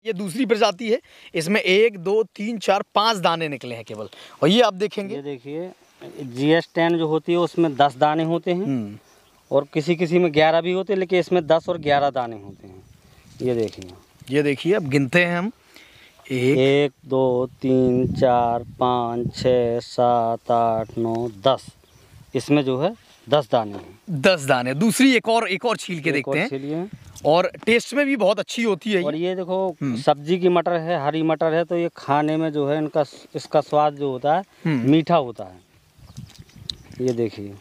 ये दूसरी प्रजाति है। इसमें 1 2 3 4 5 दाने निकले हैं केवल। और ये आप देखेंगे, ये देखिए GS10 जो होती है उसमें 10 दाने होते हैं और किसी किसी में 11 भी होते हैं, लेकिन इसमें 10 और 11 दाने होते हैं। ये देखिए अब गिनते हैं हम। 1 2 3 4 5 6 7 8 9 10। इसमें जो है 10 दाने हैं। 10 दाने। दूसरी एक और छील के देखते हैं। और टेस्ट में भी बहुत अच्छी होती है। और ये देखो सब्जी की मटर है, हरी मटर है, तो ये खाने में जो है इसका स्वाद जो होता है मीठा होता है। ये देखिए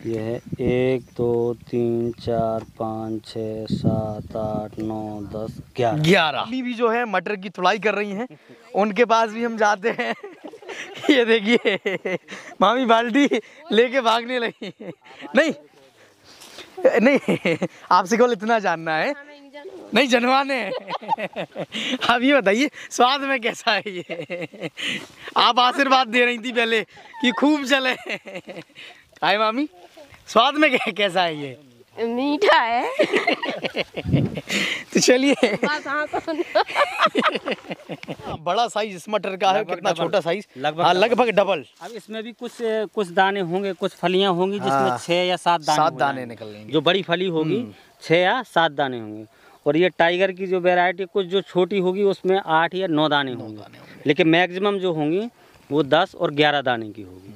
ये है 1 2 3 4 5 6 7 8 9 10 11। अभी भी जो है मटर की तुड़ाई कर रही हैं, उनके पास भी हम जाते हैं। ये देखिए मामी बाल्टी लेके भागने लगी। नहीं आपसे केवल इतना जानना है, नहीं जनवाने। आप ये बताइए स्वाद में कैसा है ये? आप आशीर्वाद दे रही थी पहले कि खूब चले। आए मामी, स्वाद में कैसा है ये? मीठा है। तो चलिए। बड़ा साइज इस मटर का है, कितना छोटा साइज? लगभग डबल। अब इसमें भी कुछ दाने होंगे, कुछ फलियां होंगी जिसमें 6 या 7 दाने निकलेंगे। जो बड़ी फली होगी 6 या 7 दाने होंगे। और ये टाइगर की जो वैरायटी कुछ जो छोटी होगी उसमें 8 या 9 दाने होंगे, लेकिन मैक्सिमम जो होंगी वो 10 और 11 दाने की होगी।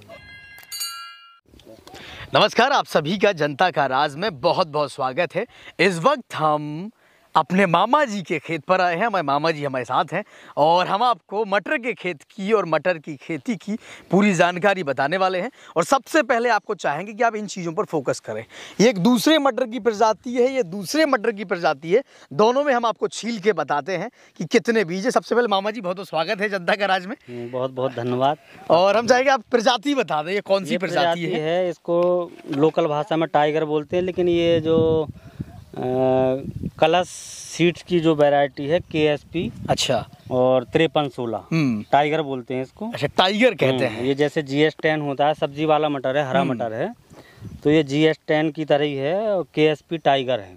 नमस्कार, आप सभी का जनता का राज में बहुत बहुत स्वागत है। इस वक्त हम अपने मामा जी के खेत पर आए हैं। हमारे मामा जी हमारे साथ हैं और हम आपको मटर के खेत की और मटर की खेती की पूरी जानकारी बताने वाले हैं। और सबसे पहले आपको चाहेंगे कि आप इन चीज़ों पर फोकस करें। ये एक दूसरे मटर की प्रजाति है, ये दूसरे मटर की प्रजाति है। दोनों में हम आपको छील के बताते हैं कि कितने बीज है। सबसे पहले मामा जी बहुत बहुत स्वागत है जनता का राज में। बहुत बहुत धन्यवाद। और हम चाहेंगे आप प्रजाति बता दें, ये कौन सी प्रजाति है? इसको लोकल भाषा में टाइगर बोलते हैं, लेकिन ये जो कलश सीड्स की जो वैरायटी है KSP अच्छा और 5316 टाइगर बोलते हैं इसको। अच्छा, टाइगर कहते हैं। ये जैसे GS10 होता है, सब्जी वाला मटर है, हरा मटर है, तो ये GS10 की तरह ही है और KSP टाइगर है।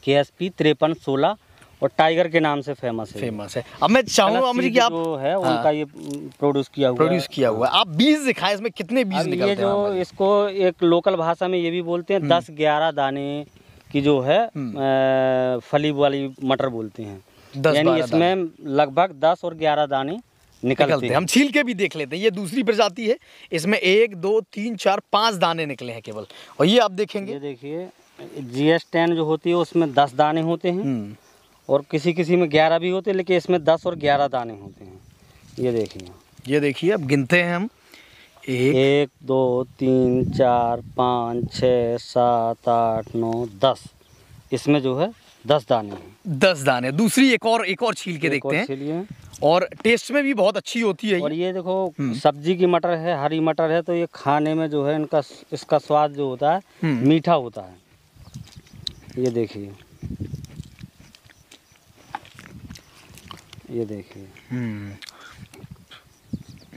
KSP 5316 और टाइगर के नाम से फेमस है। अब मैं चाहूँगा मुझे कि आप जो है उनका ये प्रोड्यूस किया हुआ है। आप बीज दिखाएं, इसमें कितने बीज निकलते हैं? ये जो इसको एक लोकल भाषा में ये भी बोलते हैं 10-11 दाने की जो है फली वाली मटर बोलते हैं। यानी इसमें लगभग 10 और 11 दाने निकलते हैं। हम छील के भी देख लेते हैं। ये दूसरी प्रजाति है। इसमें 1 2 3 4 5 दाने निकले हैं केवल। और ये आप देखेंगे, ये देखिए GS10 जो होती है उसमें 10 दाने होते हैं और किसी किसी में 11 भी होते हैं, लेकिन इसमें 10 और 11 दाने होते हैं। ये देखिए अब गिनते हैं हम। 1 2 3 4 5 6 7 8 9 10। इसमें जो है 10 दाने हैं। 10 दाने। दूसरी एक और छील के देखते हैं। और टेस्ट में भी बहुत अच्छी होती है। और ये देखो सब्जी की मटर है, हरी मटर है, तो ये खाने में जो है इसका स्वाद जो होता है मीठा होता है। ये देखिए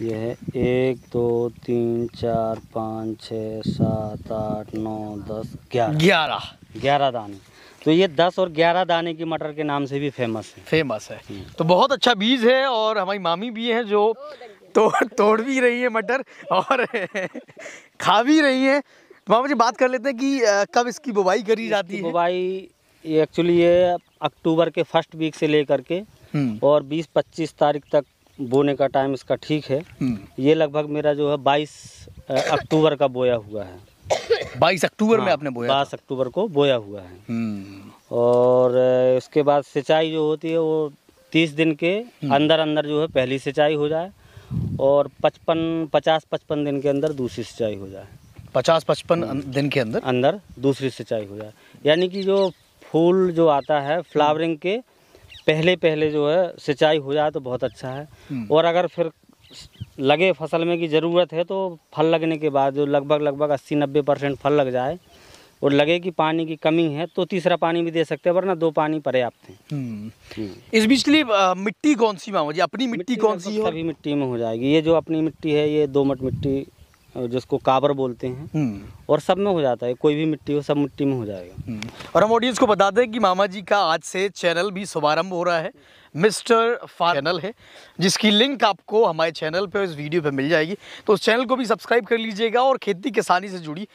ये है 1 2 3 4 5 6 7 8 9 10 11 दाने। तो ये 10 और 11 दाने की मटर के नाम से भी फेमस है। तो बहुत अच्छा बीज है। और हमारी मामी भी हैं जो तोड़ भी रही है मटर और खा भी रही है। तो मामा जी बात कर लेते हैं कि कब इसकी बुवाई करी जाती है? बुवाई एक्चुअली ये अक्टूबर के फर्स्ट वीक से लेकर के और 20-25 तारीख तक बोने का टाइम इसका ठीक है। ये लगभग मेरा जो है 22 अक्टूबर का बोया हुआ है। 22 अक्टूबर में आपने बोया? 22 अक्टूबर को बोया हुआ है। और इसके बाद सिंचाई जो होती है वो 30 दिन के अंदर जो है पहली सिंचाई हो जाए और 50-55 दिन के अंदर दूसरी सिंचाई हो जाए। 50-55 दिन के अंदर दूसरी सिंचाई हो जाए। यानी कि जो फूल जो आता है फ्लावरिंग के पहले जो है सिंचाई हो जाए तो बहुत अच्छा है। और अगर फिर लगे फसल में की ज़रूरत है तो फल लगने के बाद जो लगभग 80-90% फल लग जाए और लगे कि पानी की कमी है तो तीसरा पानी भी दे सकते हैं, वरना 2 पानी पर्याप्त है। इस बीच के लिए मिट्टी कौन सी मामा जी? अपनी मिट्टी कौन सी है? सभी मिट्टी में हो जाएगी। ये जो अपनी मिट्टी है ये दोमट मिट्टी जिसको काबर बोलते हैं, और सब में हो जाता है, कोई भी मिट्टी हो सब मिट्टी में हो जाएगा। और हम ऑडियंस को बता दें कि मामा जी का आज से चैनल भी शुभारंभ हो रहा है, मिस्टर फार्म चैनल है, जिसकी लिंक आपको हमारे चैनल पे इस वीडियो पे मिल जाएगी। तो उस चैनल को भी सब्सक्राइब कर लीजिएगा और खेती किसानी से जुड़ी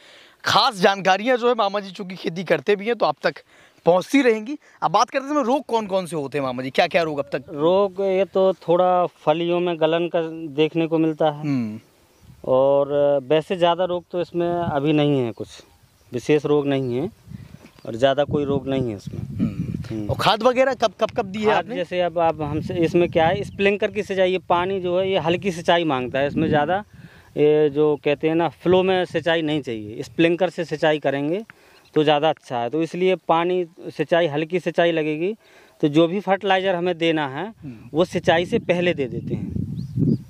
खास जानकारियाँ जो है मामा जी चूँकि खेती करते भी हैं तो आप तक पहुँचती रहेंगी। अब बात करते हैं रोग कौन कौन से होते हैं मामा जी, क्या क्या रोग अब तक? रोग ये तो थोड़ा फलियों में गलन का देखने को मिलता है, और वैसे ज़्यादा रोग तो इसमें अभी नहीं है, कुछ विशेष रोग नहीं है और ज़्यादा कोई रोग नहीं है इसमें। और खाद वगैरह कब दी है आपने? जैसे अब आप हमसे इसमें क्या है, स्प्रिंकलर की सिंचाई, ये पानी जो है ये हल्की सिंचाई मांगता है, इसमें ज़्यादा ये जो कहते हैं ना फ्लो में सिंचाई नहीं चाहिए, स्प्रिंकलर से सिंचाई करेंगे तो ज़्यादा अच्छा है। तो इसलिए पानी सिंचाई हल्की सिंचाई लगेगी, तो जो भी फर्टिलाइज़र हमें देना है वो सिंचाई से पहले दे देते हैं,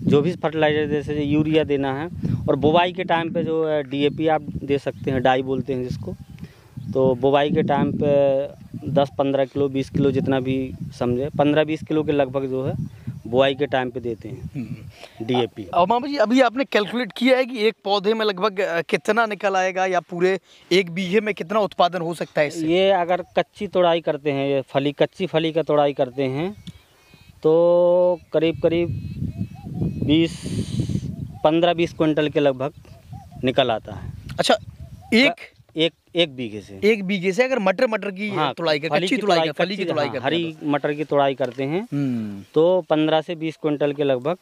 जो भी फर्टिलाइज़र जैसे यूरिया देना है। और बुवाई के टाइम पे जो है DAP आप दे सकते हैं, डाई बोलते हैं जिसको। तो बुवाई के टाइम पे 10-15 किलो 20 किलो जितना भी समझे, 15-20 किलो के लगभग जो है बुआई के टाइम पे देते हैं DAP। और मामा जी अभी आपने कैलकुलेट किया है कि एक पौधे में लगभग कितना निकल आएगा या पूरे एक बीघे में कितना उत्पादन हो सकता है इससे? ये अगर कच्ची तोड़ाई करते हैं, ये कच्ची फली का तोड़ाई करते हैं तो करीब 15-20 क्विंटल के लगभग निकल आता है। अच्छा, एक बीघे से? एक बीघे से अगर मटर की तुड़ाई कर, कच्ची तुड़ाई, फली की तुड़ाई करते हैं, हरी मटर की तुड़ाई करते हैं तो 15 से 20 क्विंटल के लगभग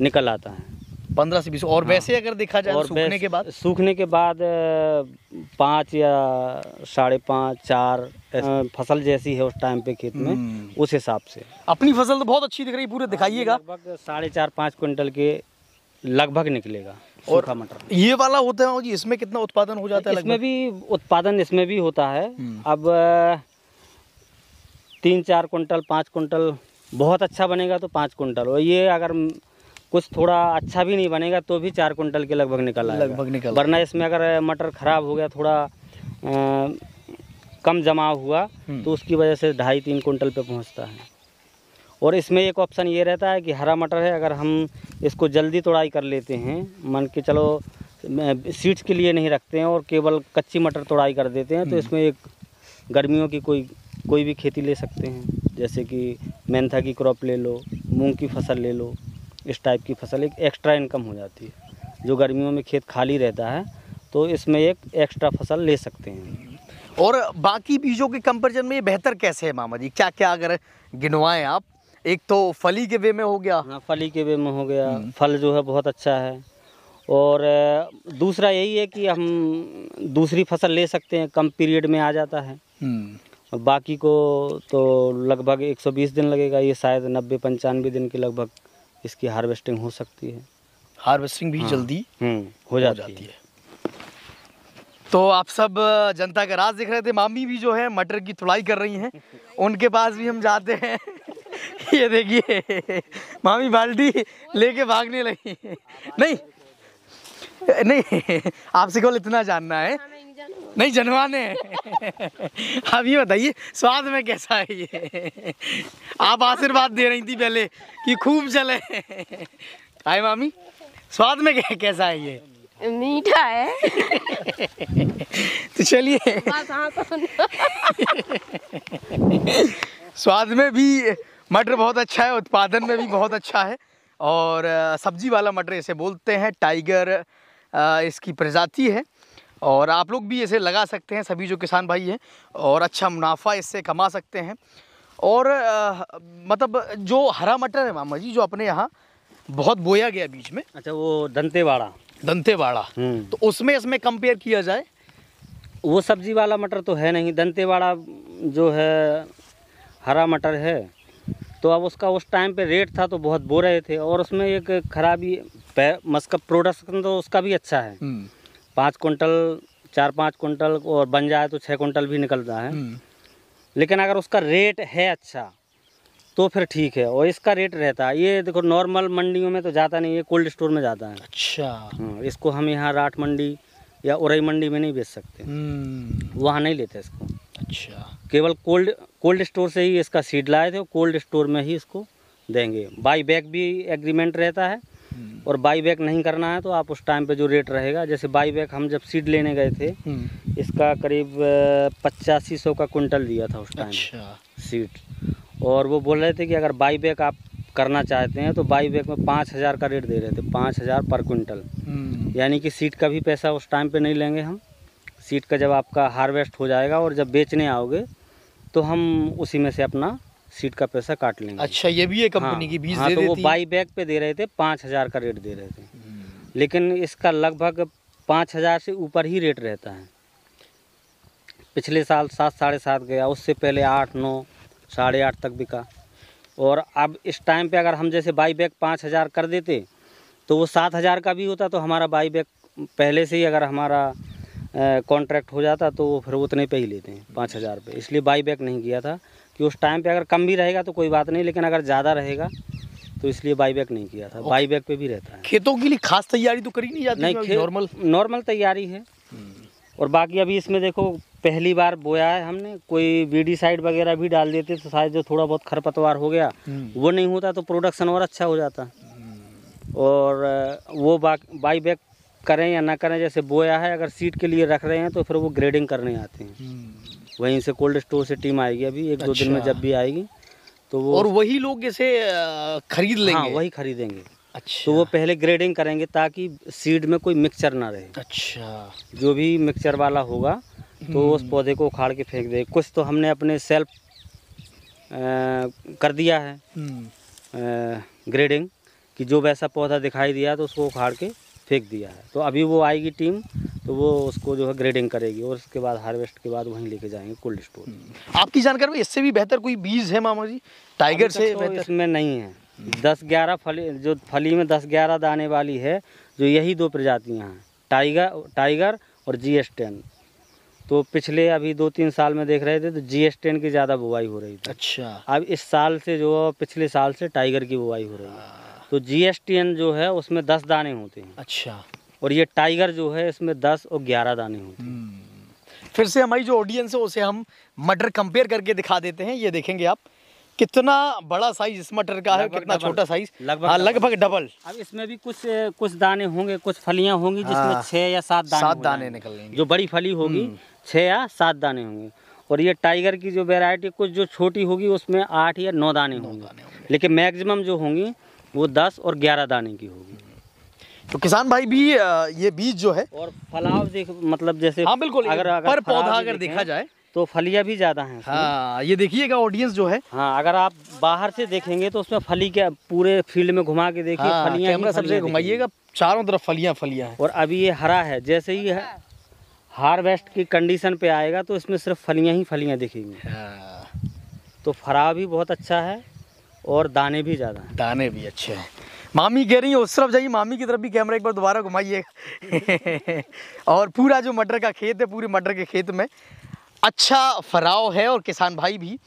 निकल आता है। 15 से 20। और वैसे अगर देखा जाए सूखने के बाद 5 या 5.5 4 फसल जैसी है उस टाइम पे खेत में, उस हिसाब से। अपनी फसल तो बहुत अच्छी दिख रही है, पूरे दिखाइएगा। लगभग 4.5-5 क्विंटल के लगभग निकलेगा सूखा मटर। ये वाला होता है जी, इसमें कितना उत्पादन हो जाता है? इसमें भी उत्पादन इसमें भी होता है। अब 3-4 क्विंटल 5 क्विंटल बहुत अच्छा बनेगा तो 5 क्विंटल, और ये अगर कुछ थोड़ा अच्छा भी नहीं बनेगा तो भी 4 क्विंटल के लगभग निकल आएगा। वरना इसमें अगर मटर खराब हो गया, थोड़ा कम जमाव हुआ तो उसकी वजह से 2.5-3 क्विंटल पे पहुंचता है। और इसमें एक ऑप्शन ये रहता है कि हरा मटर है, अगर हम इसको जल्दी तोड़ाई कर लेते हैं, मान के चलो सीड्स के लिए नहीं रखते हैं और केवल कच्ची मटर तोड़ाई कर देते हैं, तो इसमें एक गर्मियों की कोई भी खेती ले सकते हैं, जैसे कि मेंथा की क्रॉप ले लो, मूंग की फसल ले लो, इस टाइप की फसल एक एक्स्ट्रा इनकम हो जाती है। जो गर्मियों में खेत खाली रहता है तो इसमें एक एक्स्ट्रा फसल ले सकते हैं। और बाकी बीजों के कंपैरिजन में ये बेहतर कैसे है मामा जी, क्या क्या अगर गिनवाएं आप? एक तो फली के वे में हो गया। हाँ, फली के वे में हो गया, फल जो है बहुत अच्छा है। और दूसरा यही है कि हम दूसरी फसल ले सकते हैं, कम पीरियड में आ जाता है। बाकी को तो लगभग 120 दिन लगेगा, ये शायद 90-95 दिन के लगभग इसकी हार्वेस्टिंग हो सकती है। हार्वेस्टिंग भी जल्दी हो जाती है। तो आप सब जनता का राज देख रहे थे, मामी भी जो है मटर की तुड़ाई कर रही हैं, उनके पास भी हम जाते हैं। ये देखिए मामी बाल्टी लेके भागने लगी। नहीं आपसे केवल इतना जानना है, नहीं जनवाने। आप ये बताइए स्वाद में कैसा है ये? आप आशीर्वाद दे रही थी पहले कि खूब चले। आए मामी, स्वाद में कैसा है ये? मीठा है। तो चलिए, स्वाद में भी मटर बहुत अच्छा है, उत्पादन में भी बहुत अच्छा है। और सब्जी वाला मटर इसे बोलते हैं, टाइगर इसकी प्रजाति है। और आप लोग भी इसे लगा सकते हैं, सभी जो किसान भाई हैं, और अच्छा मुनाफा इससे कमा सकते हैं। और मतलब जो हरा मटर है मामा जी, जो अपने यहाँ बहुत बोया गया बीच में, अच्छा वो दंतेवाड़ा तो उसमें इसमें कंपेयर किया जाए, वो सब्जी वाला मटर तो है नहीं। दंतेवाड़ा जो है हरा मटर है, तो अब उसका उस टाइम पे रेट था तो बहुत बो रहे थे, और उसमें एक खराबी मस्का प्रोडक्शन तो उसका भी अच्छा है, 5 क्विंटल 4-5 क्विंटल, और बन जाए तो 6 क्विंटल भी निकलता है। लेकिन अगर उसका रेट है अच्छा तो फिर ठीक है, और इसका रेट रहता है। ये देखो नॉर्मल मंडियों में तो जाता नहीं है, कोल्ड स्टोर में जाता है। अच्छा। इसको हम यहाँ राठ मंडी या उरई मंडी में नहीं बेच सकते, वहाँ नहीं लेते इसको। अच्छा, केवल कोल्ड स्टोर से ही इसका सीड लाए थे, कोल्ड स्टोर में ही इसको देंगे। बाई बैग भी एग्रीमेंट रहता है, और बाई बैक नहीं करना है तो आप उस टाइम पे जो रेट रहेगा, जैसे बाई बैक हम जब सीड लेने गए थे इसका करीब 8500 का कुंटल दिया था उस टाइम। अच्छा। सीड, और वो बोल रहे थे कि अगर बाई बैक आप करना चाहते हैं तो बाई बैक में 5000 का रेट दे रहे थे, 5000 पर कुंटल। यानी कि सीड का भी पैसा उस टाइम पे नहीं लेंगे हम। सीड का जब आपका हार्वेस्ट हो जाएगा और जब बेचने आओगे तो हम उसी में से अपना सीड का पैसा काट लेंगे। अच्छा, ये भी एक कंपनी की बीज दे तो वो देती बाई बैक पे दे रहे थे, 5000 का रेट दे रहे थे, लेकिन इसका लगभग 5000 से ऊपर ही रेट रहता है। पिछले साल 7 साढ़े 7 गया, उससे पहले 8 9 साढ़े 8 तक बिका। और अब इस टाइम पे अगर हम जैसे बाई बैक 5000 कर देते तो वो 7000 का भी होता, तो हमारा बाई बैक पहले से ही अगर हमारा कॉन्ट्रैक्ट हो जाता तो वो फिर उतने पे ही लेते हैं 5000 पे। इसलिए बाई बैक नहीं किया था कि उस टाइम पे अगर कम भी रहेगा तो कोई बात नहीं, लेकिन अगर ज़्यादा रहेगा तो इसलिए बाई बैक नहीं किया था। बाई बैक पे भी रहता है। खेतों के लिए खास तैयारी तो करी नहीं जाती? नहीं, नॉर्मल तैयारी है। और बाकी अभी इसमें देखो पहली बार बोया है हमने, कोई वीडीसाइड वगैरह भी डाल देते तो शायद जो थोड़ा बहुत खरपतवार हो गया वो नहीं होता तो प्रोडक्शन और अच्छा हो जाता। और वो बाई बैक करें या ना करें, जैसे बोया है अगर सीड के लिए रख रहे हैं तो फिर वो ग्रेडिंग करने आते हैं। वहीं से कोल्ड स्टोर से टीम आएगी अभी 1-2 दिन में, जब भी आएगी तो वो, और वही लोग इसे खरीद लेंगे? हाँ, वही खरीदेंगे। अच्छा। तो वो पहले ग्रेडिंग करेंगे ताकि सीड में कोई मिक्सचर ना रहे। अच्छा। जो भी मिक्सचर वाला होगा तो उस पौधे को उखाड़ के फेंक दे। कुछ तो हमने अपने सेल्फ कर दिया है ग्रेडिंग, कि जो वैसा पौधा दिखाई दिया तो उसको उखाड़ के फेंक दिया है। तो अभी वो आएगी टीम तो वो उसको जो है ग्रेडिंग करेगी और उसके बाद हार्वेस्ट के बाद वहीं लेके जाएंगे कोल्ड स्टोर। आपकी जानकारी में इससे भी बेहतर कोई बीज है मामा जी? टाइगर से तो बेहतर इसमें नहीं है। 10-11 फली, जो फली में 10-11 दाने वाली है, जो यही 2 प्रजातियां हैं, टाइगर और GS10। तो पिछले अभी 2-3 साल में देख रहे थे तो GS10 की ज़्यादा बुवाई हो रही थी। अच्छा। अब इस साल से जो पिछले साल से टाइगर की बुवाई हो रही है। तो GS10 जो है उसमें 10 दाने होते हैं। अच्छा। और ये टाइगर जो है इसमें 10 और 11 दाने होते हैं। फिर से हमारी जो ऑडियंस है उसे हम मटर कंपेयर करके दिखा देते हैं। ये देखेंगे आप कितना बड़ा साइज इस मटर का है, कितना छोटा साइज, लगभग डबल। अब इसमें भी कुछ दाने होंगे, कुछ फलियां होंगी जिसमें 6 या 7 दाने निकलेंगे। जो बड़ी फली होगी 6 या 7 दाने होंगे। और ये टाइगर की जो वैरायटी कुछ जो छोटी होगी उसमें 8 या 9 दाने होंगे, लेकिन मैक्सिमम जो होंगी वो 10 और 11 दाने की होगी। तो किसान भाई भी ये बीज जो है, और फलाव देख, मतलब जैसे, हाँ बिल्कुल, अगर पर पौधा अगर देखा जाए तो फलियां भी ज़्यादा हैं। हाँ, ये देखिएगा ऑडियंस जो है, हाँ, अगर आप बाहर से देखेंगे तो उसमें फली के पूरे फील्ड में घुमा के देखिए, हाँ, फलियां कैमरा सबसे घुमाइएगा, चारों तरफ फलियां हैं। और अभी ये हरा है, जैसे ही हार्वेस्ट की कंडीशन पे आएगा तो इसमें सिर्फ फलियां ही फलियां दिखेंगी। तो फरा भी बहुत अच्छा है और दाने भी ज़्यादा हैं। दाने भी अच्छे हैं। मामी कह रही है उस तरफ जाइए, मामी की तरफ भी कैमरा एक बार दोबारा घुमाइएगा। और पूरा जो मटर का खेत है, पूरे मटर के खेत में अच्छा फराव है। और किसान भाई भी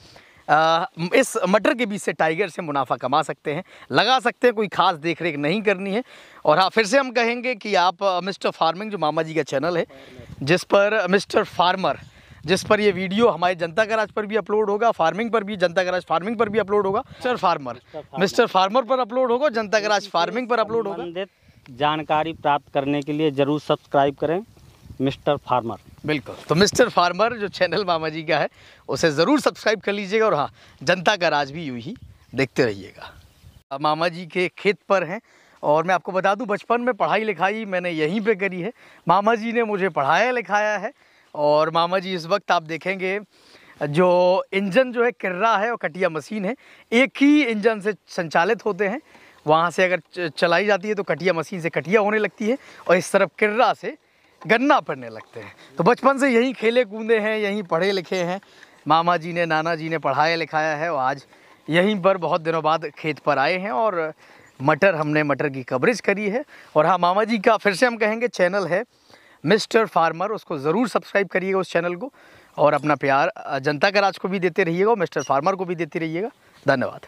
इस मटर के बीज से, टाइगर से मुनाफा कमा सकते हैं, लगा सकते हैं, कोई खास देख रेख नहीं करनी है। और हाँ, फिर से हम कहेंगे कि आप मिस्टर फार्मिंग जो मामा जी का चैनल है, जिस पर मिस्टर फार्मर, जिस पर ये वीडियो हमारे जनता का राज पर भी अपलोड होगा, फार्मिंग पर भी, जनता का राज फार्मिंग पर भी अपलोड होगा, मिस्टर फार्मर पर अपलोड होगा, जनता का राज फार्मिंग पर अपलोड होगा। जानकारी प्राप्त करने के लिए जरूर सब्सक्राइब करें मिस्टर फार्मर। बिल्कुल, तो मिस्टर फार्मर जो चैनल मामा जी का है उसे ज़रूर सब्सक्राइब कर लीजिएगा। और हाँ, जनता का राज भी यूँ ही देखते रहिएगा। मामा जी के खेत पर हैं और मैं आपको बता दूं, बचपन में पढ़ाई लिखाई मैंने यहीं पे करी है। मामा जी ने मुझे पढ़ाया लिखाया है। और मामा जी इस वक्त आप देखेंगे जो इंजन जो है किर्रा है और कटिया मशीन है, एक ही इंजन से संचालित होते हैं। वहाँ से अगर चलाई जाती है तो कटिया मशीन से कटिया होने लगती है और इस तरफ किर्रा से गन्ना पड़ने लगते हैं। तो बचपन से यहीं खेले कूदे हैं, यहीं पढ़े लिखे हैं। मामा जी ने, नाना जी ने पढ़ाया लिखाया है और आज यहीं पर बहुत दिनों बाद खेत पर आए हैं और हमने मटर की कवरेज करी है। और हाँ, मामा जी का फिर से हम कहेंगे चैनल है मिस्टर फार्मर, उसको ज़रूर सब्सक्राइब करिएगा उस चैनल को। और अपना प्यार जनता का राज को भी देते रहिएगा और मिस्टर फार्मर को भी देते रहिएगा। धन्यवाद।